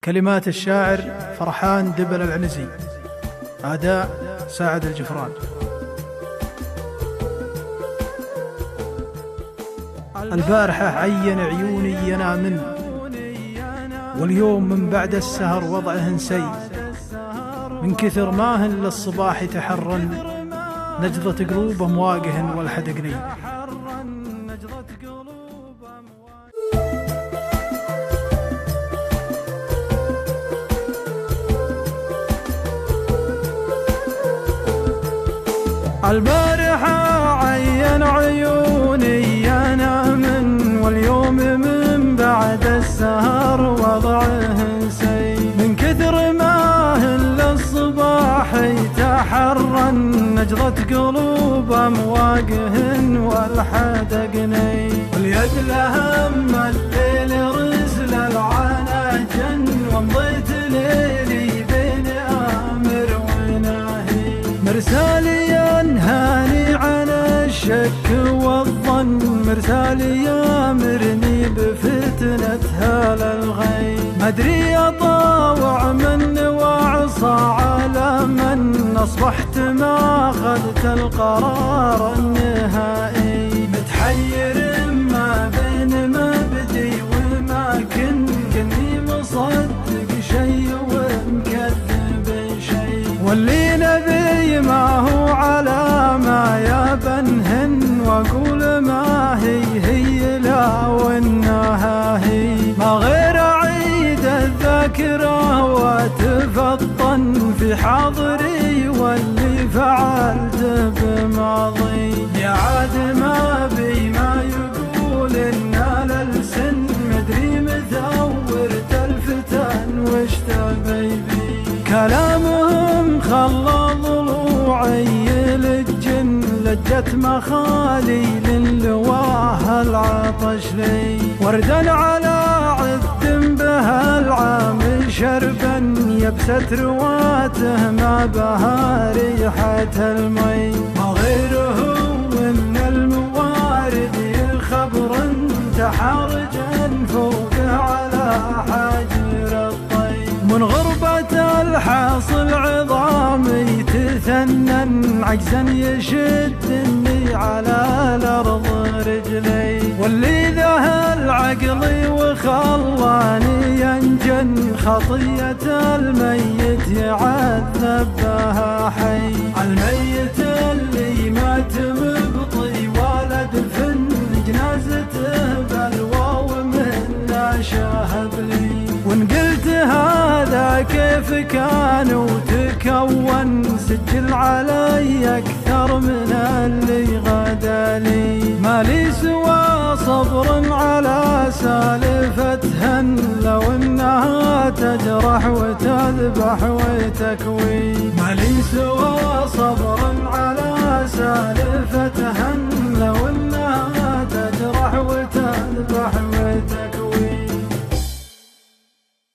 كلمات الشاعر فرحان دبل العنزي، أداء ساعد الجفران. البارحة عين عيوني ينامن، واليوم من بعد السهر وضعه نسي، من كثر ماهن للصباح تحرن، نجضة قلوب مواجهن والحدقني. البارحة عين عيوني ينامن، واليوم من بعد السهر وضعه نسي، من كثر ماهن للصباح يتحرن، نجضة قلوب مواجهن والحدقني. واليد لهم الليل رزل العناجن، ومضيت ليلي بين آمر وناهي، مرسالي هاني عن الشك والظن، مرسالي يامرني بفتنتها للغي، مدري أطاوع من وعصى على من، أصبحت ما أخذت القرار النهائي، متحير ما بين مبدي وما كني مصدق شي ومكذب شي، واللي نبي ما هو على ما يبنهن، واقول ما هي لا وانها هي، ما غير اعيد الذاكره واتفطن في حاضري، واللي فعلت بماضي يا عاد ما بي ما يقول ان للسن، مدري مثورت الفتن وش تبي بي، كلامهم خلى ضلوعي للجن، لجت مخاليل لواه العطش لي، وردا على عد بها العام شربا، يبست رواته ما بها ريحة المي، ما غيره من الموارد خبر تحرجا فوق على حجر الطي، من غربة الحاصل عظامي تثنن، عجزا يشدني على الأرض رجلي، واللي ذهل عقلي وخلاني ينجن، خطية الميت يعذب بها حي، الميت اللي مات مبطي ولد فن، جنازته بلوى ومن لا شاهد لي، وان قلت هذا كيف كان وتكون، سجل علي أكثر من اللي غدا لي، ما لي سوى صبر على سالفتهن، لو انها تجرح وتذبح وتكوي، ما لي سوى صبر على سالفتهن،